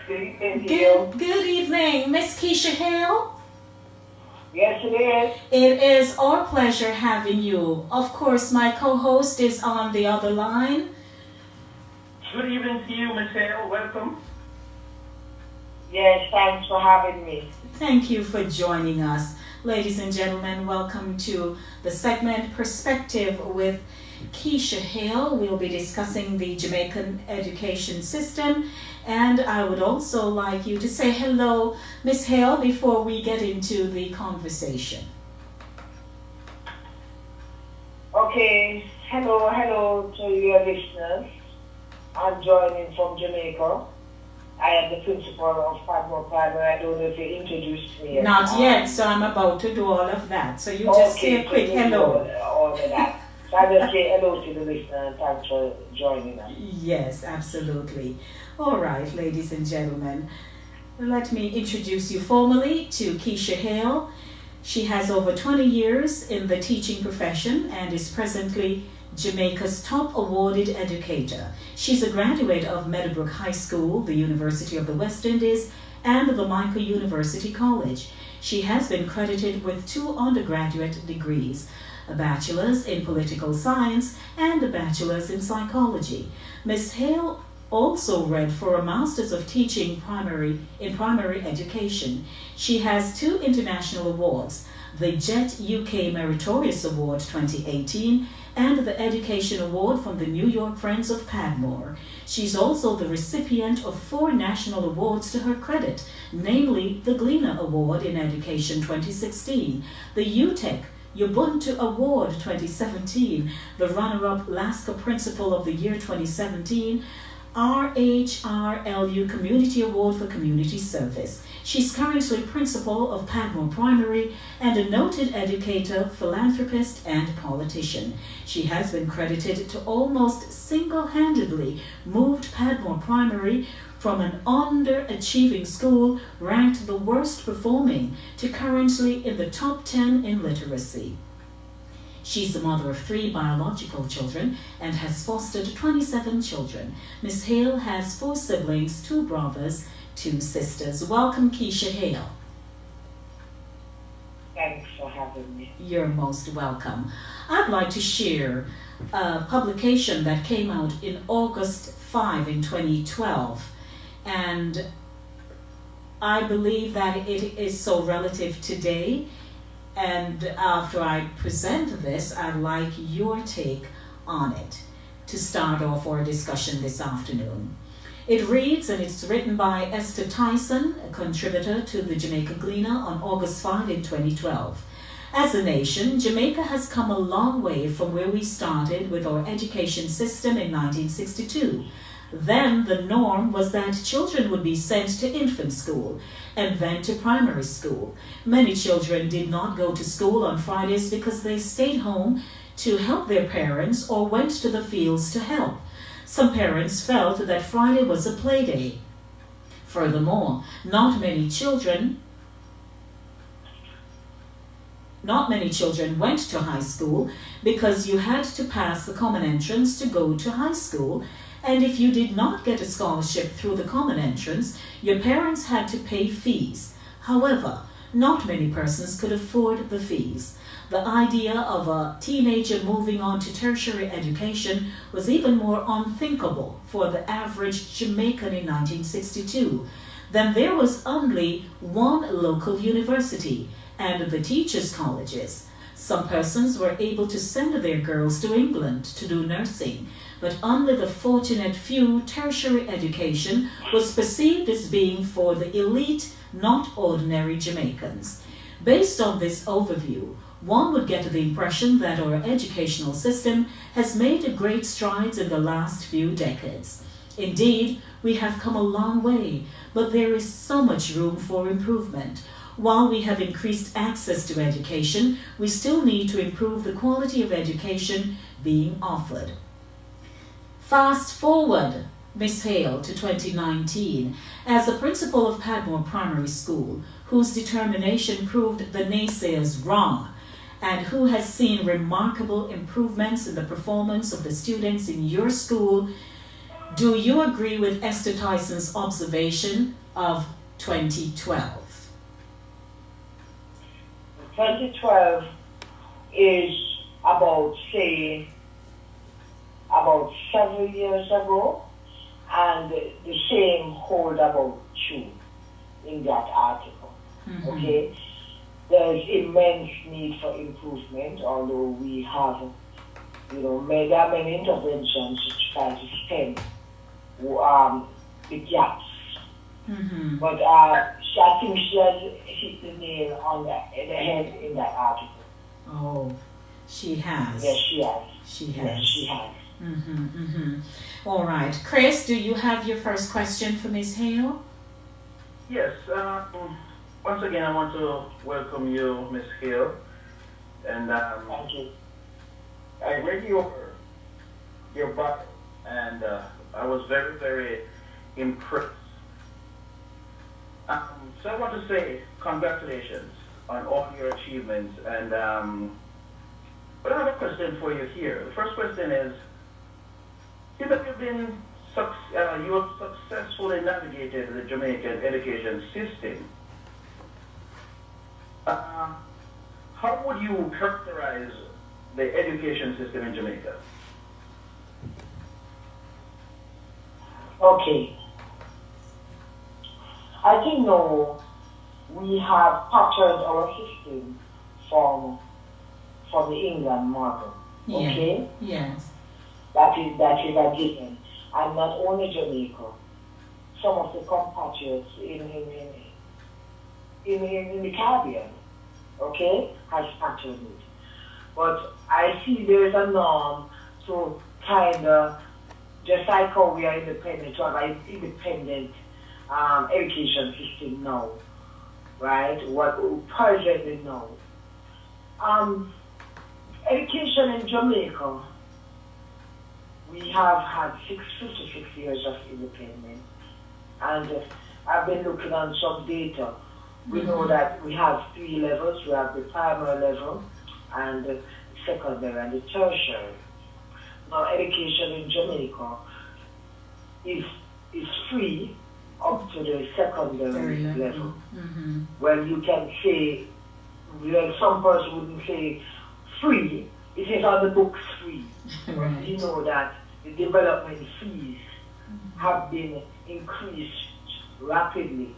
Good evening to you. Good evening, Miss Keisha Hayle. Yes, it is. It is our pleasure having you. Of course, my co-host is on the other line. Good evening to you, Miss Hayle. Welcome. Yes, thanks for having me. Thank you for joining us. Ladies and gentlemen, welcome to the segment Perspective with Keisha Hayle. We'll be discussing the Jamaican education system, and I would also like you to say hello, Miss Hayle, before we get into the conversation. Okay, hello to your listeners. I'm joining from Jamaica. I am the principal of Padmore Primary. I don't know if you introduced me yet. Not yet, so I'm about to do all of that. So you just say a quick hello. All of that. So I just say hello to the listener and thanks for joining us. Yes, absolutely. All right, ladies and gentlemen, let me introduce you formally to Keisha Hayle. She has over 20 years in the teaching profession and is presently Jamaica's top awarded educator. She's a graduate of Meadowbrook High School, the University of the West Indies, and the Mico University College. She has been credited with 2 undergraduate degrees, a bachelor's in political science and a bachelor's in psychology. Ms. Hayle also read for a master's of teaching in primary education. She has 2 international awards, the JET UK Meritorious Award 2018 and the Education Award from the New York Friends of Padmore. She's also the recipient of 4 national awards to her credit, namely the Gleaner Award in Education 2016, the UTEC Ubuntu Award 2017, the runner-up LASCA Principal of the Year 2017, RHRLU Community Award for Community Service. She's currently Principal of Padmore Primary and a noted educator, philanthropist, and politician. She has been credited to almost single-handedly moved Padmore Primary from an underachieving school ranked the worst performing to currently in the top 10 in literacy. She's the mother of 3 biological children and has fostered 27 children. Ms. Hayle has 4 siblings, 2 brothers, 2 sisters. Welcome, Keisha Hayle. Thanks for having me. You're most welcome. I'd like to share a publication that came out in August 5 in 2012. And I believe that it is so relative today. And after I present this, I'd like your take on it to start off our discussion this afternoon. It reads, and it's written by Esther Tyson, a contributor to the Jamaica Gleaner on August 5 in 2012. As a nation, Jamaica has come a long way from where we started with our education system in 1962. Then the norm was that children would be sent to infant school and then to primary school. Many children did not go to school on Fridays because they stayed home to help their parents or went to the fields to help. Some parents felt that Friday was a play day. Furthermore, not many children went to high school because you had to pass the common entrance to go to high school. And if you did not get a scholarship through the common entrance, your parents had to pay fees. However, not many persons could afford the fees. The idea of a teenager moving on to tertiary education was even more unthinkable for the average Jamaican in 1962. Then there was only 1 local university and the teachers' colleges. Some persons were able to send their girls to England to do nursing, but only the fortunate few tertiary education was perceived as being for the elite, not ordinary Jamaicans. Based on this overview, one would get the impression that our educational system has made great strides in the last few decades. Indeed, we have come a long way, but there is so much room for improvement. While we have increased access to education, we still need to improve the quality of education being offered. Fast forward, Ms. Hayle, to 2019, as a principal of Padmore Primary School, whose determination proved the naysayers wrong, and who has seen remarkable improvements in the performance of the students in your school. Do you agree with Esther Tyson's observation of 2012? 2012 is about, say, about 7 years ago, and the same hold about true in that article. Okay? There is immense need for improvement, although we have, made many interventions to try to stem the gaps. But I think she has hit the nail on the head in that article. Oh, she has. Yes, she has. She has. Yes, she has. All right. Chris, do you have your first question for Ms. Hayle? Yes. Once again, I want to welcome you, Ms. Hayle. And Thank you. I read your bio, and I was very, very impressed. So I want to say congratulations on all your achievements. And but I have a question for you here. The first question is, since you've been you have successfully navigated the Jamaican education system, how would you characterize the education system in Jamaica? Okay. I think no, we have patterned our system from the England model. Okay? Yes. That is a given. And not only Jamaica, some of the compatriots in the Caribbean, okay, has patterned it. But I see there is a norm to kind of, just like how we are independent, to have an independent education system now, right? What we presently know. Education in Jamaica, we have had 56 years of independence, and I've been looking on some data. We know that we have 3 levels. We have the primary level, and the secondary, and the tertiary. Now, education in Jamaica is free up to the secondary level. Well, you can say, some person wouldn't say free, it is on the books free. Right. You know that the development fees have been increased rapidly.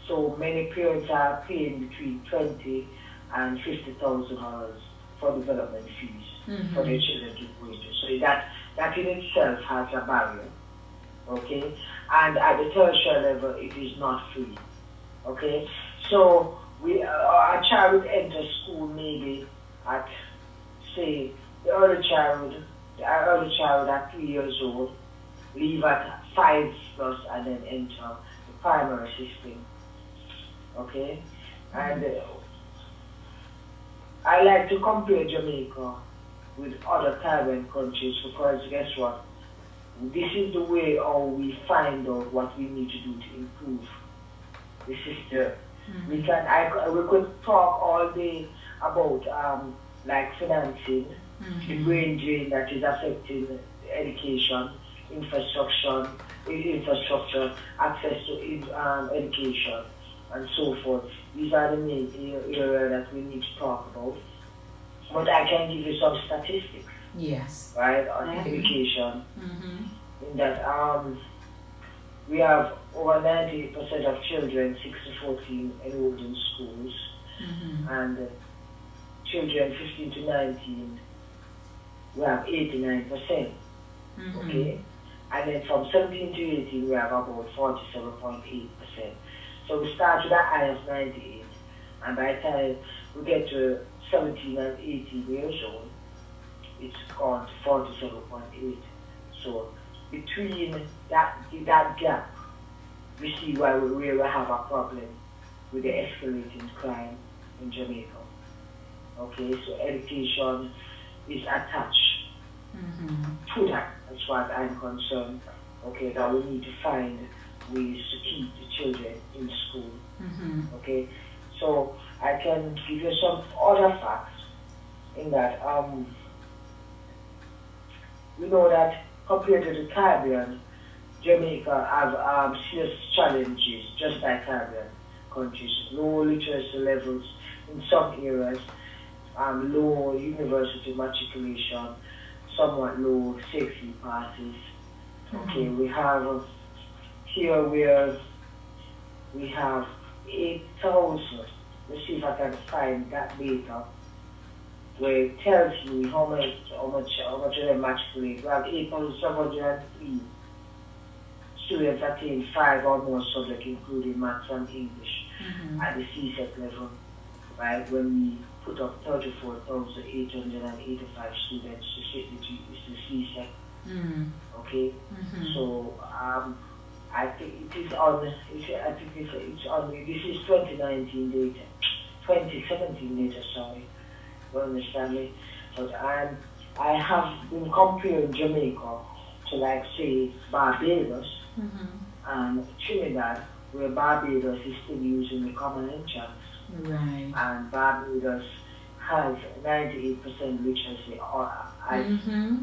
So many parents are paying between 20 and 50,000 dollars for development fees for their children to go into. So that in itself has a barrier. Okay? And at the tertiary level, it is not free. Okay? So our child would enter school maybe at, say, our early childhood at 3 years old, leave at 5 plus, and then enter the primary system. Okay? And I like to compare Jamaica with other Caribbean countries because guess what? This is the way how we find out what we need to do to improve the system. We could talk all day about like financing, the brain drain that is affecting education, infrastructure, access to education, and so forth. These are the main areas that we need to talk about. But I can give you some statistics. Yes. Right, on education. In that we have over 90% of children 6 to 14 enrolled in schools, and children 15 to 19 we have 89%. Okay, and then from 17 to 18 we have about 47.8%. So we start with a high of 98, and by the time we get to 17 and 18 years old, it's gone to 47.8. So between that gap, we see why we really have a problem with the escalating crime in Jamaica. Okay, so education is attached to that, as far as I'm concerned. Okay, that we need to find ways to keep the children in school. Okay, so I can give you some other facts in that we know that compared to the Caribbean, Jamaica have serious challenges, just like Caribbean countries. Low literacy levels in some areas, low university matriculation, somewhat low safety passes. Okay, we have here where we have 8,000. Let's see if I can find that data where it tells me how much of them matriculate. We have 8,703 students attain 5 or more subjects, including maths and English, at the CSEC level, right? When we put up 34,885 students to sit the CSEC, okay? So I think it is on. It's on. This is 2019 data, 2017 data. Sorry, you understand me? But I have been comparing Jamaica to, like, say, Barbados and Trinidad, where Barbados is still using the common entrance, Right. and Barbados has 98% literacy,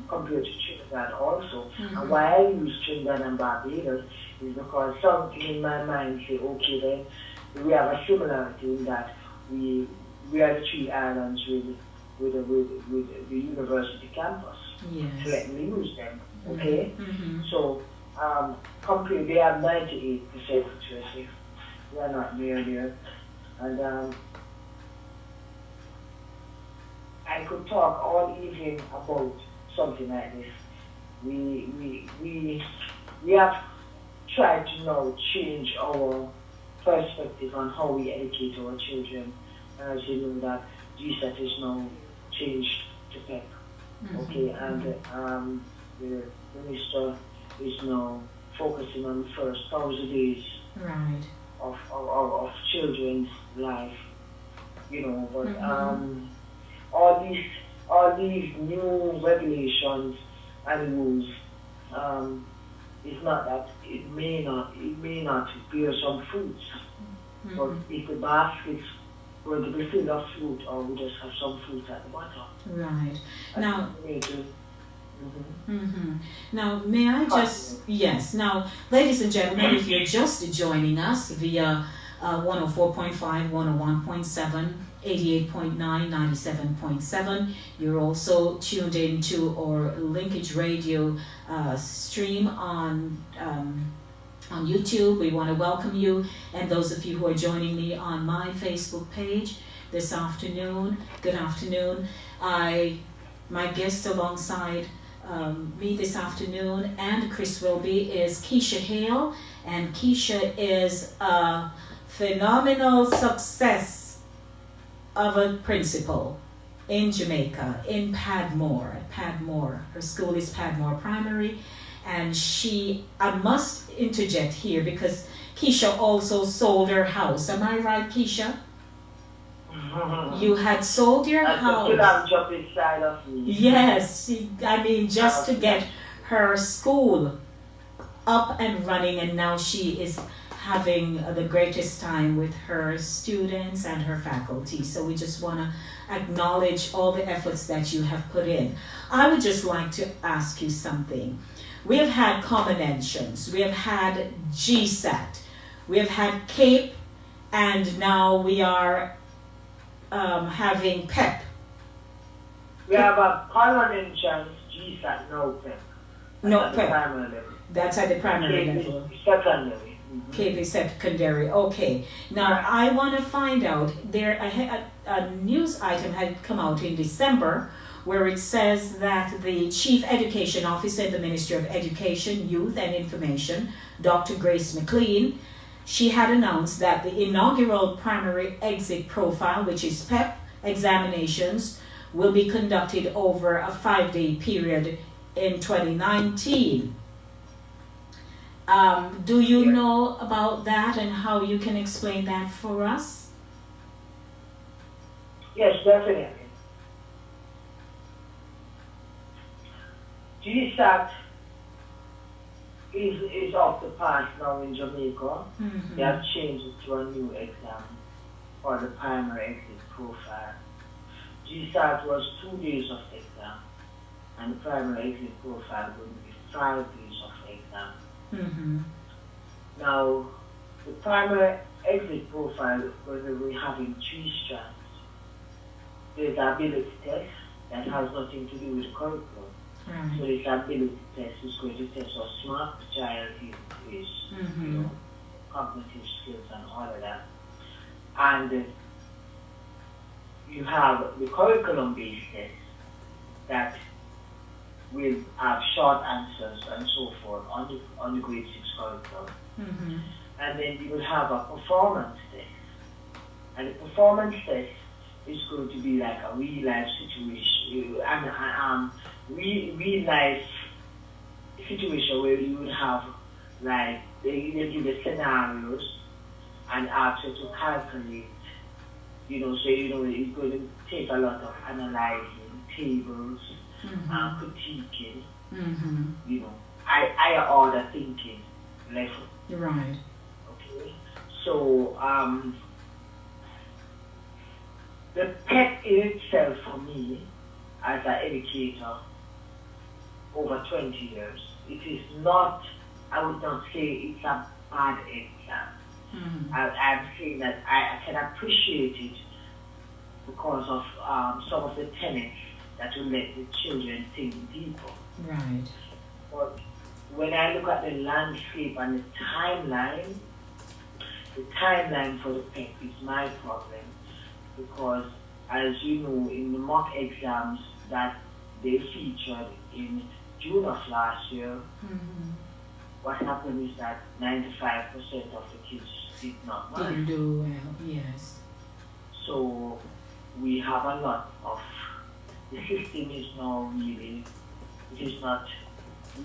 compared to Trinidad also. And why I use Trinidad and Barbados is because something in my mind say, okay, then we have a similarity in that we are the 3 islands with the university campus. Yes. So let me use them, okay? So compare, they have 98% literacy. We are not near there. And I could talk all evening about something like this. We have tried to now change our perspective on how we educate our children. And as you know that GSAT is now changed to PEP. Okay, and the minister is now focusing on the first 1,000 days of children's life. You know, but all these new regulations and rules, it's not that it may not bear some fruits, but if the baskets were to be filled of fruit, or we just have some fruit at the bottom. Right. Now, now, may I just, yes, now, ladies and gentlemen, if you're just joining us via 104.5, 101.7, 88.9, 97.7. You're also tuned into our Linkage Radio stream on YouTube. We want to welcome you, and those of you who are joining me on my Facebook page this afternoon. Good afternoon. My guest alongside me this afternoon and Chris Wilby is Keisha Hayle, and Keisha is a phenomenal success of a principal in Jamaica, in Padmore. Her school is Padmore Primary, and I must interject here because Keisha also sold her house. Am I right, Keisha? You had sold your house. Yes, just to get her school up and running, and now she is having the greatest time with her students and her faculty. So we just want to acknowledge all the efforts that you have put in. I would just like to ask you something. We have had common entrance, we have had GSAT, we have had CAPE, and now we are having PEP. We have a common entrance, GSAT, no PEP. No PEP. That's at the primary level. Secondary. CAPE is secondary. Okay. Now I want to find out. A news item had come out in December where it says that the Chief Education Officer in the Ministry of Education, Youth and Information, Dr. Grace McLean, she had announced that the inaugural primary exit profile, which is PEP examinations, will be conducted over a 5-day period in 2019. Do you know about that and how you can explain that for us? Yes, definitely. GSAT is off the path now in Jamaica. They have changed it to a new exam for the primary exit profile. GSAT was 2 days of exam, and the primary exit profile will be 5 days of exam. Mm-hmm. Now, the primary exit profile, whether we have in 3 strands, there's an ability test that has nothing to do with the curriculum. Right. So this ability test is going to test how smart the child is, Mm-hmm. you know, cognitive skills and all of that. And you have the curriculum-based test that will have short answers and so forth on the grade 6 curriculum. Mm-hmm. And then you will have a performance test. And the performance test is going to be like a real life situation, real life situation where you would have like they give you scenarios and ask you to calculate, you know, so you know it's going to take a lot of analyzing, tables, critiquing, you know, higher order thinking level. Right. Okay. So the PEP in itself for me as an educator over 20 years, it is not, I would not say it's a bad exam. Mm-hmm. I'm saying that I can appreciate it because of some of the tenets that will let the children think deeper. Right. But when I look at the landscape and the timeline for the PEP is my problem because, as you know, in the mock exams that they featured in June of last year, what happened is that 95% of the kids did not Didn't mind. do well, yes. So we have a lot of, the system is now really, it is not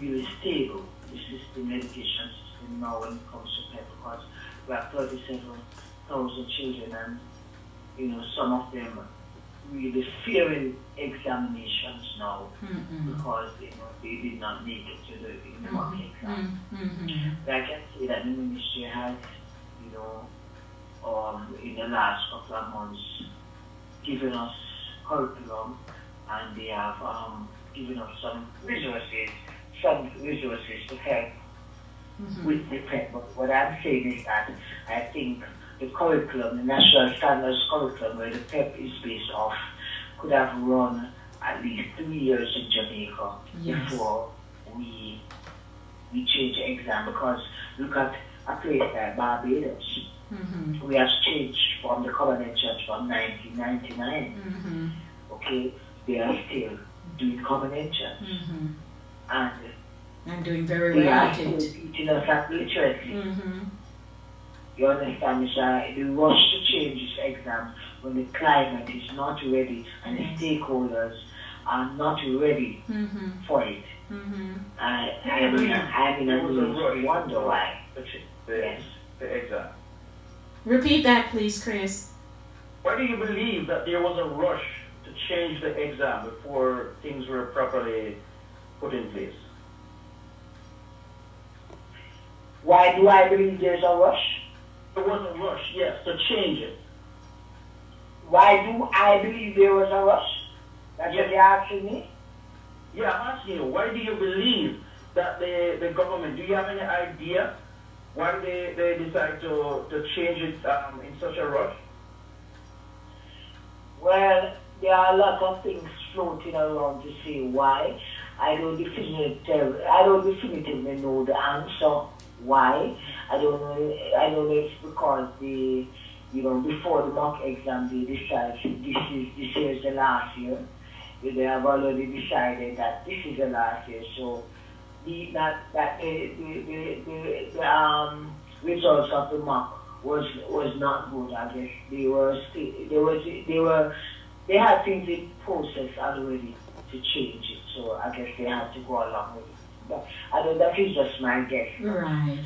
really stable, the system, education system now when it comes to PEP because we have 37,000 children and, you know, some of them really fearing examinations now because, you know, they did not make it to the mock exam. But I can say that the ministry has, you know, in the last couple of months given us curriculum and they have given us some resources to help with the PEP. But what I'm saying is that I think the curriculum, the National Standards curriculum where the PEP is based off, could have run at least 3 years in Jamaica before we change the exam because look at a place like Barbados. We have changed from the common entrance from 1999. Okay, they are still doing common entrance. And I'm doing very they well are at still it. teaching us at literacy. You understand, Michelle? The rush to change this exam when the climate is not ready and the stakeholders are not ready for it. I wonder why. The exam. Repeat that, please, Chris. Why do you believe that there was a rush to change the exam before things were properly put in place? Why do I believe there's a rush? There was a rush, yes, to change it. Why do I believe there was a rush? That's what you're asking me? Yeah, I'm asking you, why do you believe that the government, do you have any idea why they decide to change it in such a rush? Well, there are a lot of things floating around to say why. I don't definitively know the answer why. I don't know if it's because they, you know, before the mock exam they decide this year is the last year. They have already decided that this is the last year. So the results of the mock was not good. I guess they had things in process already to change it. So I guess they had to go along with it. But I don't, that is just my guess. Right.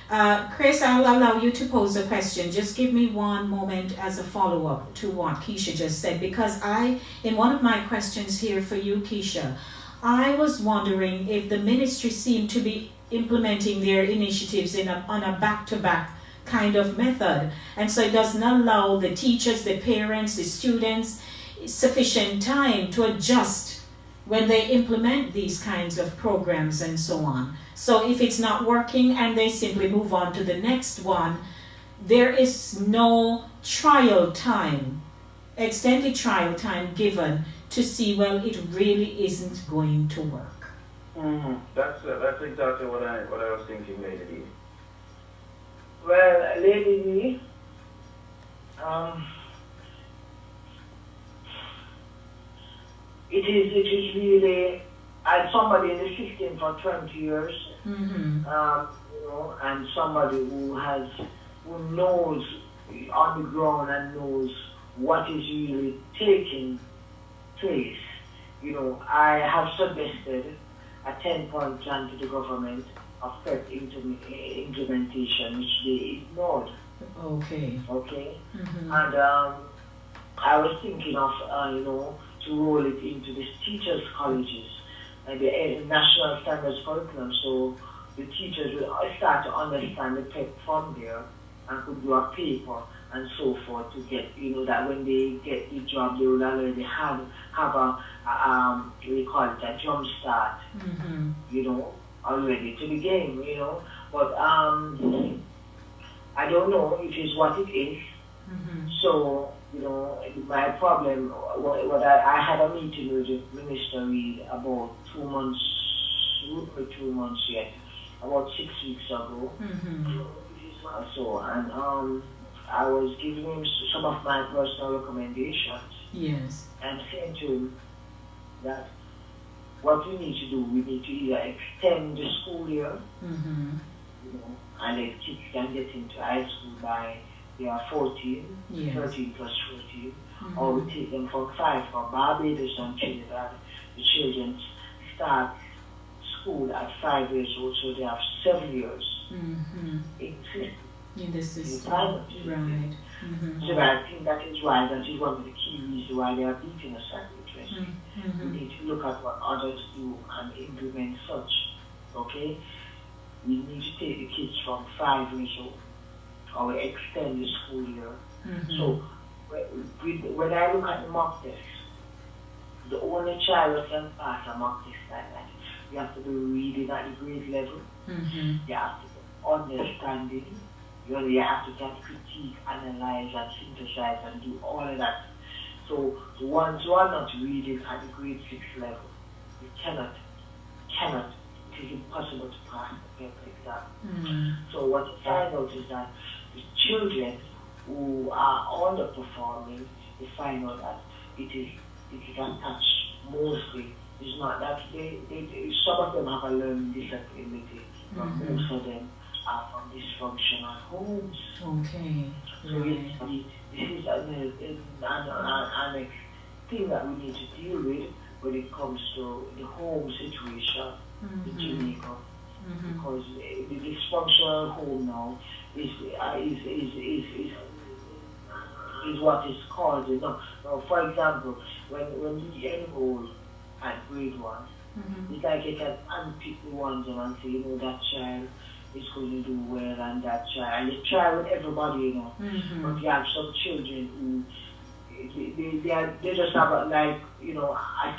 Yes. Chris, I'll allow you to pose a question. Just give me one moment as a follow-up to what Keisha just said, because in one of my questions here for you, Keisha, I was wondering if the ministry seemed to be implementing their initiatives on a back-to-back kind of method, and so it doesn't allow the teachers, the parents, the students sufficient time to adjust when they implement these kinds of programs and so on. So if it's not working and they simply move on to the next one, there is no trial time, extended trial time given to see, well, it really isn't going to work. Mm-hmm. That's exactly what I was thinking, Lady D. Well, Lady D, it is really, as somebody in the system for 20 years, and somebody who knows on the ground and knows what is really taking place. I have suggested a 10-point plan to the government of PEP implementation, which they ignored. Okay. And I was thinking of, to roll it into the teachers' colleges and the national standards curriculum, so the teachers will start to understand the PEP from there and could do a paper and so forth to get, that when they get the job, they will already have we call it a jump start, already to the game, But I don't know if it's what it is. So, my problem, I had a meeting with the Minister Reid about 2 months, yet, about 6 weeks ago. And I was giving him some of my personal recommendations. Yes. And saying to him that what we need to do, we need to either extend the school year, and let kids can get into high school by they are 14, 13 plus 14, or we take them from 5 for Barbados and Trinidad. The children start school at 5 years old, so they have 7 years in the system. Right. So I think that is one of the key reasons why they are beating us at interest. We need to look at what others do and implement such. Okay? We need to take the kids from 5 years old, or we extend the school year. So when I look at the mock test, the only child that can pass a mock test like that, you have to be reading at the grade level. You have to be understanding. You have to can critique, analyze, and synthesize, and do all of that. So once you are not reading at the grade 6 level, you cannot, it is impossible to pass the paper exam. So what you find out is that the children who are underperforming, you find out that it is attached mostly. It's not that some of them have a learning disability, but most of them are from dysfunctional homes. Okay. So this is an thing that we need to deal with when it comes to the home situation in Jamaica. Because the dysfunctional home now is what is caused. Now, for example, when we enroll at grade 1, it's like you can unpick the ones and say, that child is going to do well and that child. And you try with everybody, But you have some children who they just have a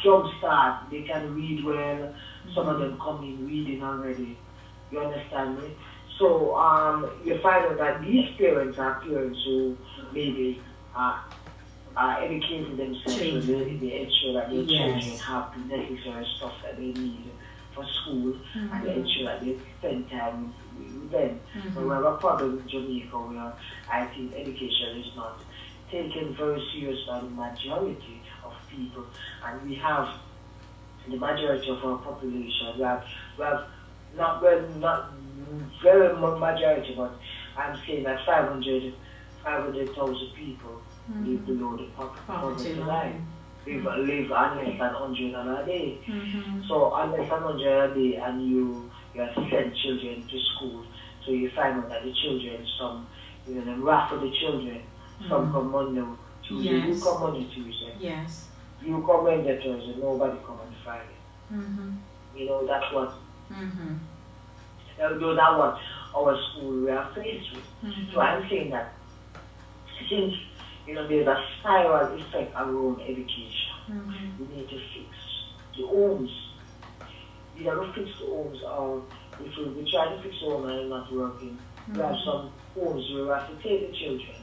jump start. They can read well. Some of them come in reading already. You understand me? So you find out that these parents are parents who maybe are educating themselves, so they ensure that their children have the necessary stuff that they need for school, and they ensure that they spend time with them. But we have a problem in Jamaica where I think education is not taken very serious by the majority of people, and we have the majority of our population. We have not very much majority, but I'm saying that 500,000 people live below the poverty line. Live on less than 100 a day. So on less than 100 a day, and you send children to school, so you find out that the children, some, them raffle the children, some come Monday, Tuesday, you come Monday, Tuesday. Yes. You come Wednesday, Thursday, nobody come on Friday. That's what that's what our school we are faced with. So I'm saying that since there's a spiral effect around education, we need to fix the homes. You have to fix the homes, or if we try to fix the home and it's not working, we have some homes where we have to take the children.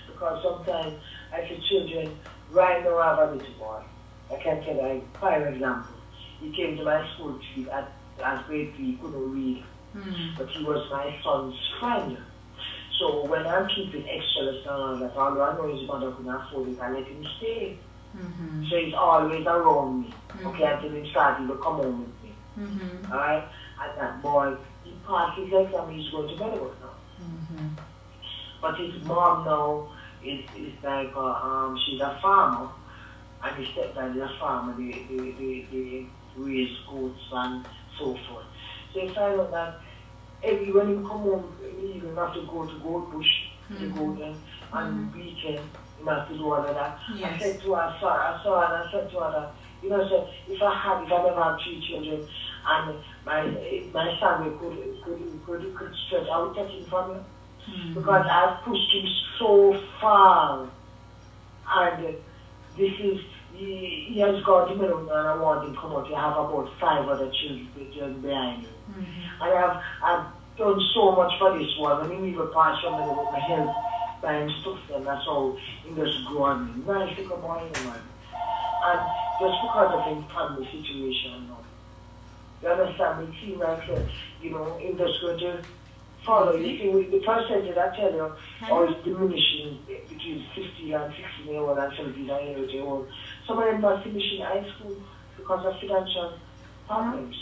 Because sometimes I see children, right now I have a little boy. I can tell you a prime example. He came to my school trip at grade 3, he couldn't read. But he was my son's friend. So when I'm keeping extra lesson on that, although I know his mother couldn't afford it, I let him stay. So he's always around me, okay, until he started to come home with me. Alright? And that boy, he passed his exam, he's going to Meadowbrook now. But his mom now is like, she's a farmer, and his stepdad is a farmer, they raise goats and so forth. So you find out that when you come home, you don't have to go to goat bush to go there, and weekend, you have to do all of that. Yes. I said to her, I said to her that, you know, so if I never had 3 children, and my family could stretch, I would take him from you. Because I've pushed him so far, and this is, he has gone to Meadowbrook, and I want him to come out. You have about 5 other children behind him. And I've done so much for this one. When he even passed from Meadowbrook, my help buying stuff, and that's how he just grew on me. Nice little boy, man. And just because of his family situation, you understand, it seems like, you know, he just going to follow. You see, the percentage I tell you, or is diminishing between 50 and 60 year old and 70 and 80 year old. Some of them are finishing high school because of financial problems.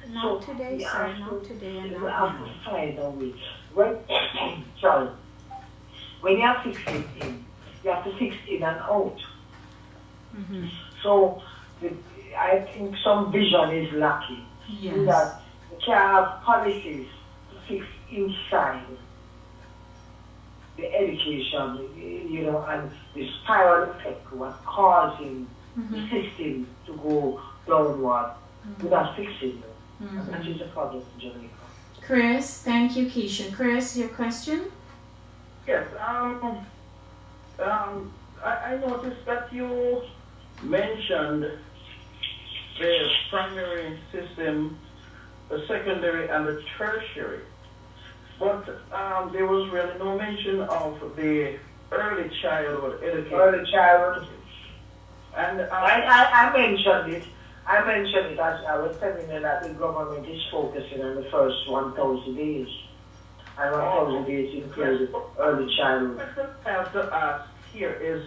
Not today, sir. Not today, and you not have now. to find a way. When you have fixed it in, you have to fix in and out. So I think some vision is lacking. Yes. That you can't have policies to fix inside the education, you know, and the spiral effect what's causing the system to go downward without fixing it. And that is a problem in Jamaica. Chris, thank you, Keisha. Chris, your question? Yes, I noticed that you mentioned the primary system, the secondary and the tertiary, but there was really no mention of the early childhood education. Early childhood. And I mentioned it. I mentioned it as I was telling you that the government is focusing on the first 1,000 days. And 1,000 days includes early childhood. The question I have to ask here is,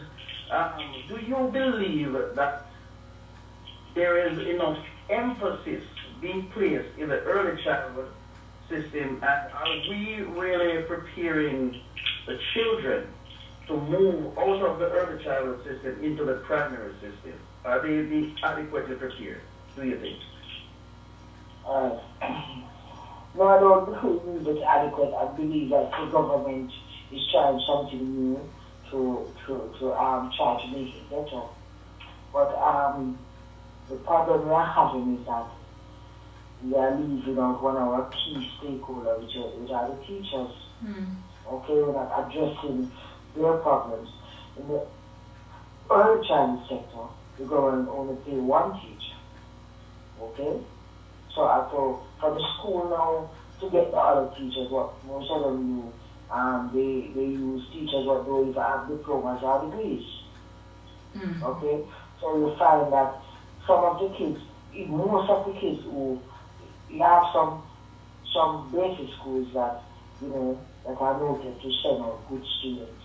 do you believe that there is enough emphasis being placed in the early childhood system, and are we really preparing the children to move out of the early childhood system into the primary system? Are they being adequately prepared, do you think? No, I don't believe it's adequate. I believe that the government is trying something new to try to make it better. But the problem we are having is that we are leaving out one of our key stakeholders, which are the teachers. Okay, we're not addressing their problems. In the early child sector, the government only pay one teacher. Okay? So for the school now to get the other teachers, what most of them do, they use teachers what don't even have diplomas or degrees. Okay? So you find that some of the kids, most of the kids who you have some basic schools that, you know, that are noted to send out good students.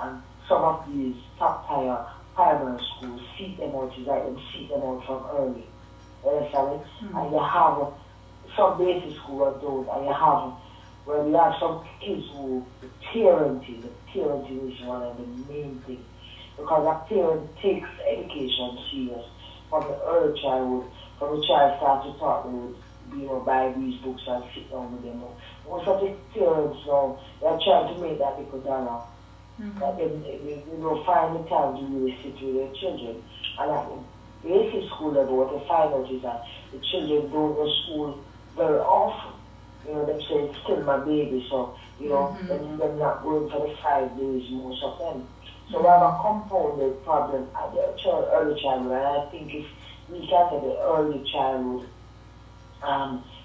And some of these top tier primary schools seek them out, is like them seek them out from early. You understand? And you have some basic schools those, and you have where you have some kids who the parenting is one of the main things. Because a parent takes education serious from the early childhood, from the child starts to talk, they would, you know, buy these books and sit down with them. Most of the parents now, they're trying to make that because that they don't find the time to really sit with their children. And at the basic school level, what they find out is that the children don't go to school very often. You know, they say it's still my baby, so, you know, they're not going for the 5 days, most of them. So we have a compounded problem at the early childhood, and I think if we can get the early childhood.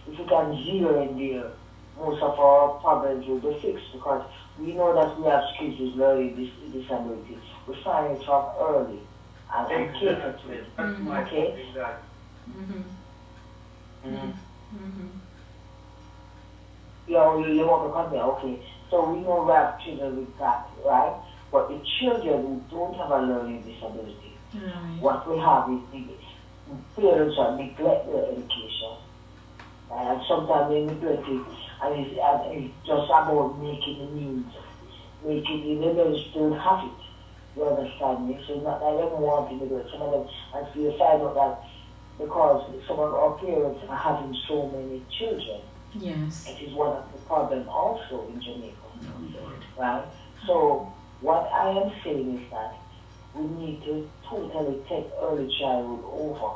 If we can zero in there, most of our problems will be fixed because we know that we have kids with learning disability. We find it from early and cater to it. Okay? Exactly. You want to come there, okay. So we know we have children with that, right? But the children who don't have a learning disability, what we have is the parents are neglect their education. And sometimes they neglect it, and it's just about making the needs. Making the parents don't have it. You understand me? So it's not that they don't want to do it. Some of them, and so you find out that because some of our parents are having so many children. Yes. It is one of the problems also in Jamaica. Right? So what I am saying is that we need to totally take early childhood over.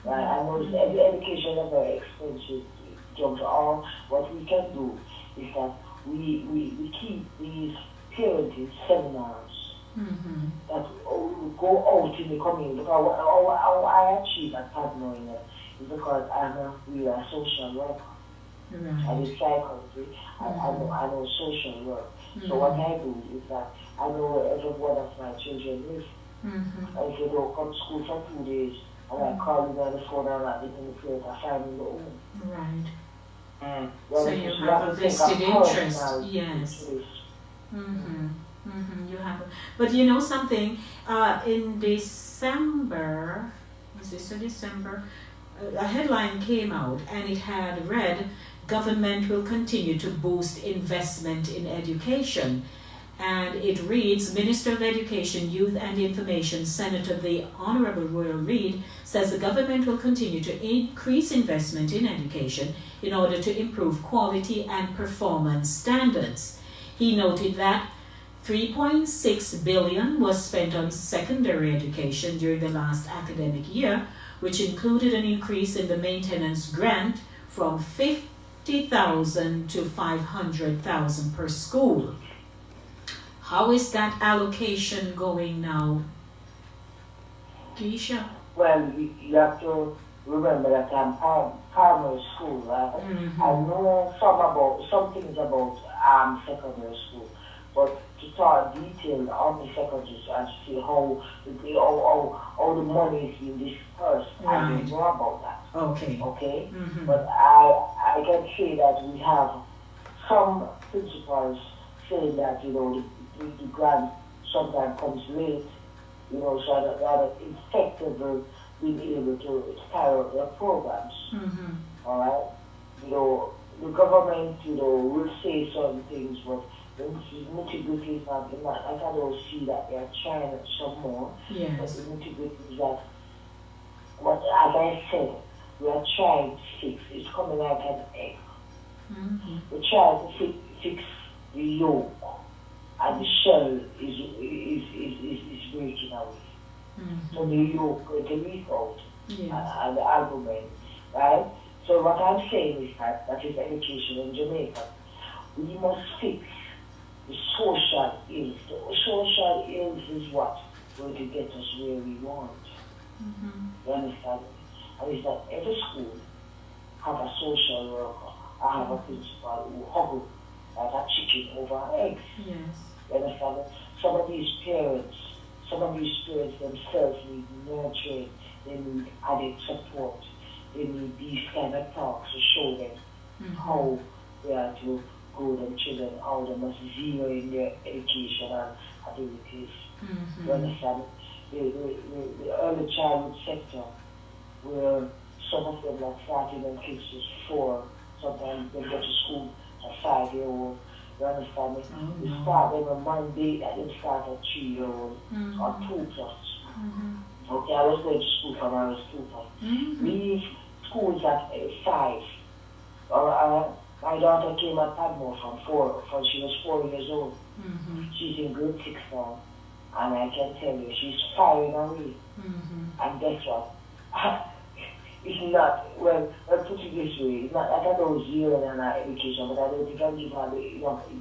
Right? I know education is very expensive job. All what we can do is that we keep these parenting seminars that go out in the community. Because how I achieve at Padmore is because I'm a real social worker. I did psychology, I know social work. So what I do is that I know where every one of my children live. And if they don't come to school for 2 days, and I call them on the phone and I get in the place, I find them the home. Right. So you have a vested interest. Yes. You have, but you know something. In December, was this December? A headline came out and it had read, "Government will continue to boost investment in education." And it reads, Minister of Education, Youth and Information, Senator the Honorable Royal Reid, says the government will continue to increase investment in education in order to improve quality and performance standards. He noted that 3.6 billion was spent on secondary education during the last academic year, which included an increase in the maintenance grant from 50,000 to 500,000 per school. How is that allocation going now, Keisha? Well, you have to remember that I'm primary school, right? I know some things about secondary school, but to talk detail on the secondary school and to see how the money is being dispersed, I don't know about that. Okay? But I can say that we have some principals saying that, the grant sometimes comes late, so that it's effectively being able to carry out their programs. All right? The government, will say certain things, but the nitty-gritty is not, I don't see that they are trying some more. Yes. But the nitty-gritty is that, as I said, we are trying to fix, it's coming like an egg. We're trying to fix the yolk, and the shell is breaking away. So the yolk going to leak out, and the argument, right? So what I'm saying is that is education in Jamaica. We must fix the social ills. The social ills is what going to get us where we want. You understand? And it's that every school have a social worker. I have a principal who huggle like a chicken over eggs. Yes. You understand? Some of these parents themselves need nurturing, they need added support, they need these kind of talks to show them how they are to grow them children, how they must zero in their education and abilities. You understand? The early childhood sector, where some of them are starting when kids is 4, sometimes they go to school at 5-year-old. You understand me? We start them on Monday and they start at 3-year-old or 2+. Okay, I was going to school from I was 2+. Leave schools at 5. My daughter came at Padmore from she was 4 years old. She's in grade 6 now. And I can tell you, she's firing away. And guess what? It's not, well, let's put it this way, it's not like I don't zero in our education, but I don't think I'll give her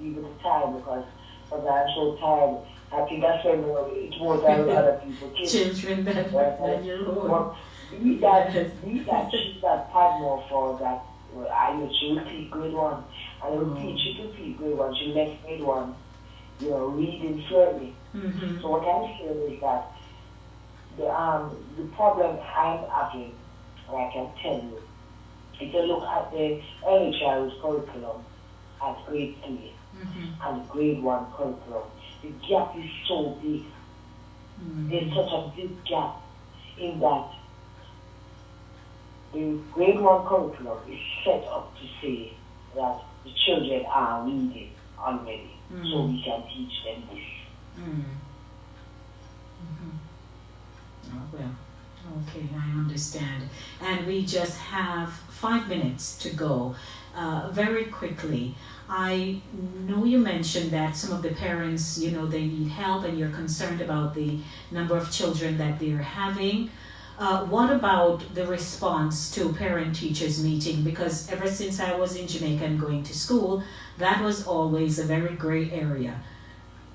even the time because sometimes I'm so tired. I think I spend it's more time with other people. Children than your own. Read that sheet that Padmore for that. She will teach grade 1. And I will teach you to teach grade 1. She left grade 1, reading slowly. So what I'm saying is that the problem I'm having, and I can tell you, if you look at the early childhood curriculum at grade 3 and grade 1 curriculum, the gap is so big. There's such a big gap in that the grade 1 curriculum is set up to say that the children are reading already, so we can teach them this. Oh, well, okay, I understand. And we just have 5 minutes to go. Very quickly, I know you mentioned that some of the parents, they need help and you're concerned about the number of children that they're having. What about the response to parent-teachers meeting? Because ever since I was in Jamaica and going to school, that was always a very gray area.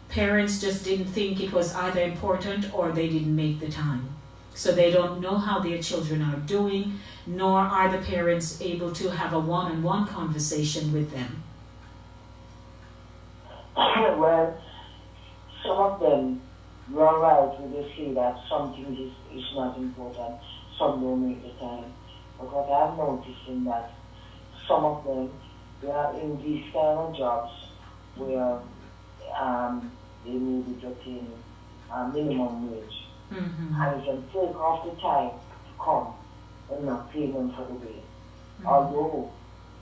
Parents just didn't think it was either important or they didn't make the time. So they don't know how their children are doing, nor are the parents able to have a one-on-one conversation with them. Well, some of them, you're right when they say that something is not important, some don't make the time. But what I've noticed is that some of them, they are in these kind of jobs where they may be getting minimum wage. And you can take off the time to come and not pay them for the day. Although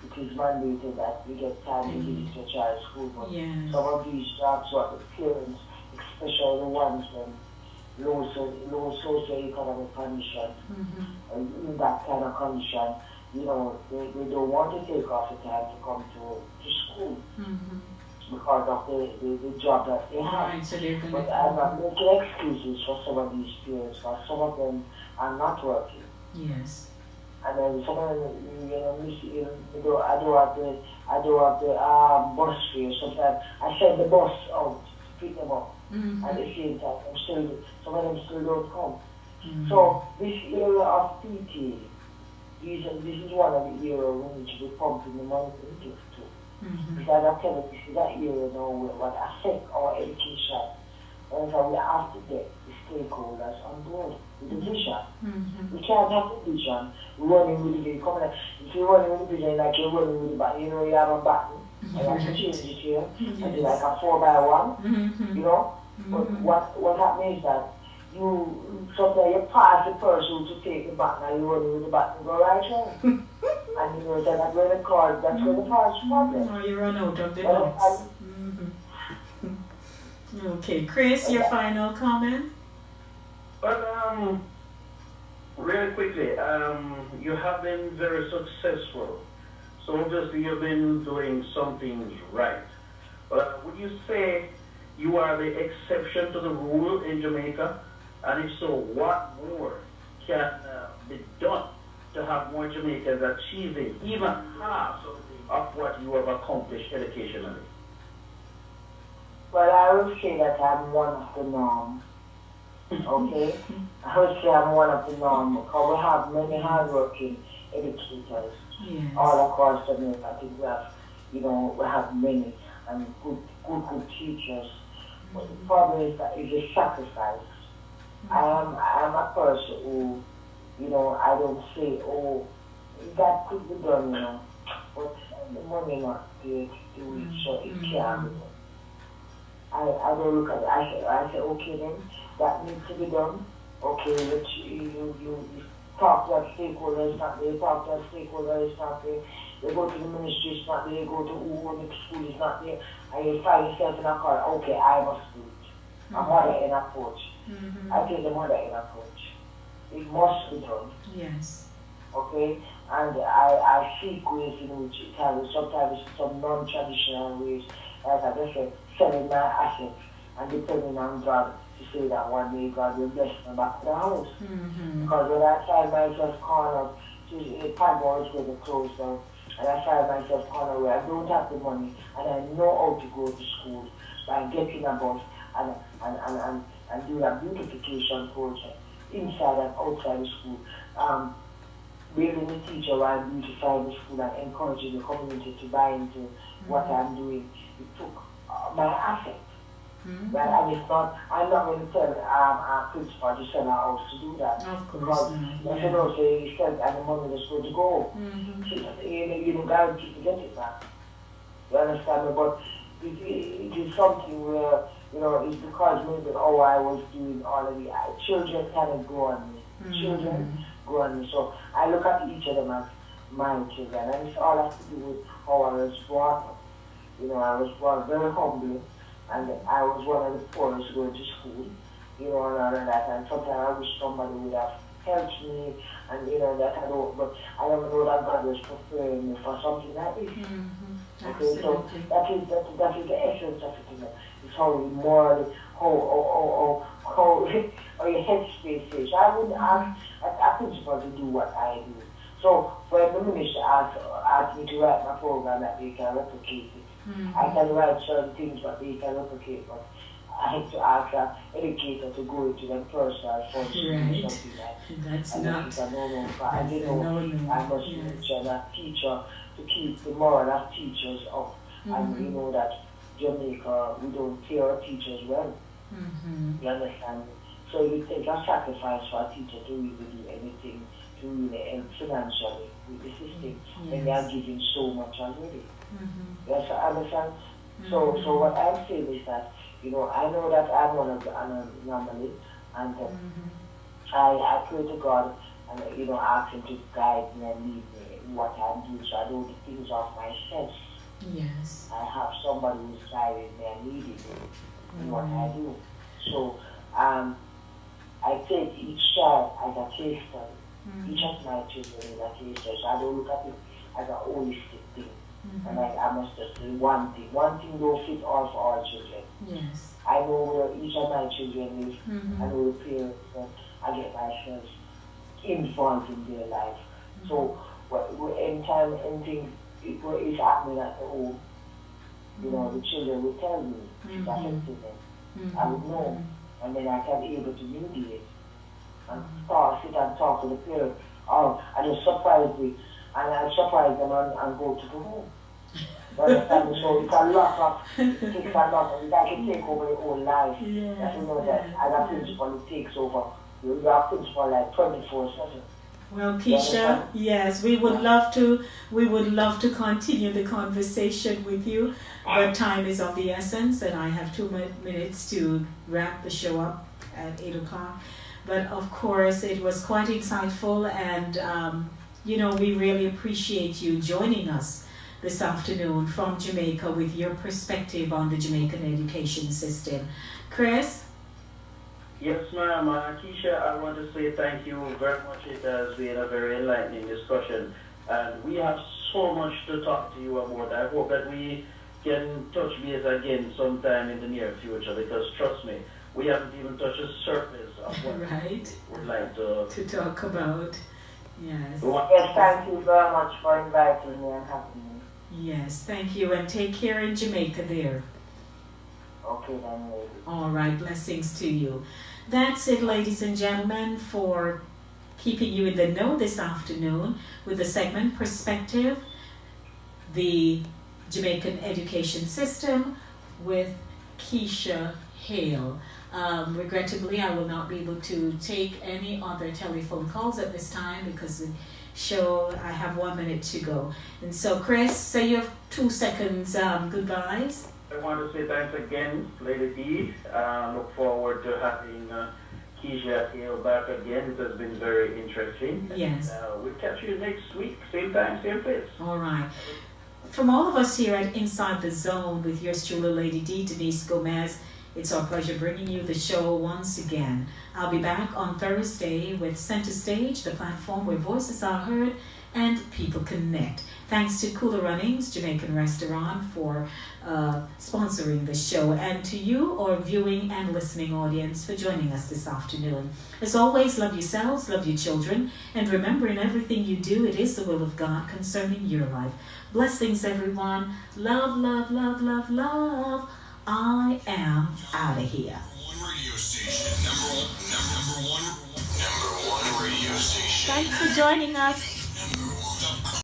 it is mandated that you get time to visit your child's school, but some of these jobs, what the parents, especially the ones in low socio-economic condition, and in that kind of condition, they don't want to take off the time to come to school. Because of the job that they have. Right, so they're but I'm not making excuses for some of these parents, because some of them are not working. Yes. And then some of them, I do have the bus fare. Sometimes I send the bus out to pick them up. At the same time, some of them still don't come. So this area of PT, this is one of the areas we need to be pumping the money into. Because I'm telling you, that area now will affect our education. And so we have to get the stakeholders on board with the vision. We can't have the vision running with the vision. If you're running with the vision, like you're running with the button, you have a button, and you have to change it here, and it's like a 4x1, But what happens is that sometimes you pass the person to take the button, and you run with the button, go right home. And that's where the car, that's where the car's problem. Or you run out of the box. Okay, Chris, your final comment? But really quickly, you have been very successful. So obviously you've been doing some things right. But would you say you are the exception to the rule in Jamaica? And if so, what more can be done to have more Jamaicans achieving even half of what you have accomplished educationally? Well, I would say that I'm one of the norm. Okay? I would say I'm one of the norm because we have many hardworking educators all across the nation. I think we have, we have many and good teachers. But the problem is that it's a sacrifice. I am a person who, I don't say, oh, that could be done, but the money not there to do it, so it can't be done. I don't look at it. I say, okay then, that needs to be done. Okay, you talk to that stakeholder, it's not there, talk to that stakeholder, it's not there. You go to the ministry, it's not there, you go to who the school, it's not there, and you find yourself in a car, okay, I must do it. A mother in approach. I take the mother in approach. It must be done. Yes. Okay? And I seek ways in which it can be, sometimes some non-traditional ways, like I just said, selling my assets and depending on God to say that one day God will bless me back to the house. Because when I find myself cornered, Padmore is going to close down, and I find myself cornered where I don't have the money and I know how to go to school by getting a bus and do a beautification project. inside and outside the school. Building the teacher while beautifying the school and encouraging the community to buy into what I'm doing. It took my affect. Well, and it's not, I'm not going to tell our principal to send our house to do that. Of course. Because if you know, say, he said, and the money is going to go. You don't guarantee to get it back. You understand me? But it is something where, you know, it's because maybe, oh, I was doing all of the children kind of go on me. Children go on me. So I look at each of them as my children. And it's all has to do with how I was brought up. You know, I was brought very humbly. And I was one of the poorest going to school, you know, and all of that. And sometimes I wish somebody would have helped me, and you know that I don't. But I don't know that God was preparing me for something like this. Okay, so that is the essence of it. You know. It's how you morally, how your headspace is. I would ask a principal to do what I do. So when the minister asked me to write my program that they can replicate it. I can write certain things but they can replicate, but I have to ask an educator to go into them personal function or something like that. That's and not. I didn't know I must mention a teacher to keep the moral of teachers up. And we know that Jamaica, we don't pay our teachers well. You understand? So it takes a sacrifice for a teacher to really do anything to really help financially with the system when they are giving so much already. Yes, I understand. So what I'm saying is that, you know, I know that I'm one of the anomaly, and I pray to God and, you know, ask Him to guide me and lead me in what I'm doing, so I don't do things off my sense. Yes. I have somebody who's guiding me and leading me in what I do. So I take each child as a case study. Each of my children is a case study. So I don't look at it as a holistic thing. And I must just say one thing. One thing don't fit all for all children. Yes. I know where each of my children is. I know the parents, but I get myself involved in their life. So anytime anything is happening at the home, you know, the children will tell me it's affecting them. I would know. And then I can be able to mediate and sit and talk to the parents. I just surprise them. And I surprise them and go to the home. You understand me? So it's a lot it takes a lot of, that can take over your whole life. Yes, you know that as a principal it takes over. You are a principal like 24/7. Well, Keisha, yes, we would love to continue the conversation with you, but time is of the essence, and I have 2 minutes to wrap the show up at 8 o'clock. But of course, it was quite insightful, and you know, we really appreciate you joining us this afternoon from Jamaica with your perspective on the Jamaican education system. Chris? Yes, ma'am. Keisha, I want to say thank you very much. It has been a very enlightening discussion. And we have so much to talk to you about. I hope that we can touch base again sometime in the near future, because trust me, we haven't even touched the surface of what we would like to talk about. Yes. Yes, thank you very much for inviting me and having me. Yes, thank you, and take care in Jamaica there. Okay, then, lady. All right, blessings to you. That's it, ladies and gentlemen, for keeping you in the know this afternoon with the segment Perspective, the Jamaican Education System with Keisha Hayle. Regrettably, I will not be able to take any other telephone calls at this time because the show, I have 1 minute to go. And so, Chris, say your 2 seconds goodbyes. I want to say thanks again, Lady D. Look forward to having Keisha Hayle back again. It has been very interesting. Yes. We'll catch you next week, same time, same place. All right. From all of us here at Inside the Zone with yours truly, Lady D, Denise Gomez, it's our pleasure bringing you the show once again. I'll be back on Thursday with Center Stage, the platform where voices are heard and people connect. Thanks to Cooler Runnings Jamaican Restaurant for sponsoring the show, and to you, our viewing and listening audience, for joining us this afternoon. As always, love yourselves, love your children, and remember, in everything you do, it is the will of God concerning your life. Blessings, everyone. Love, love, love, love, love. I am out of here. One radio station, number one. Thanks for joining us.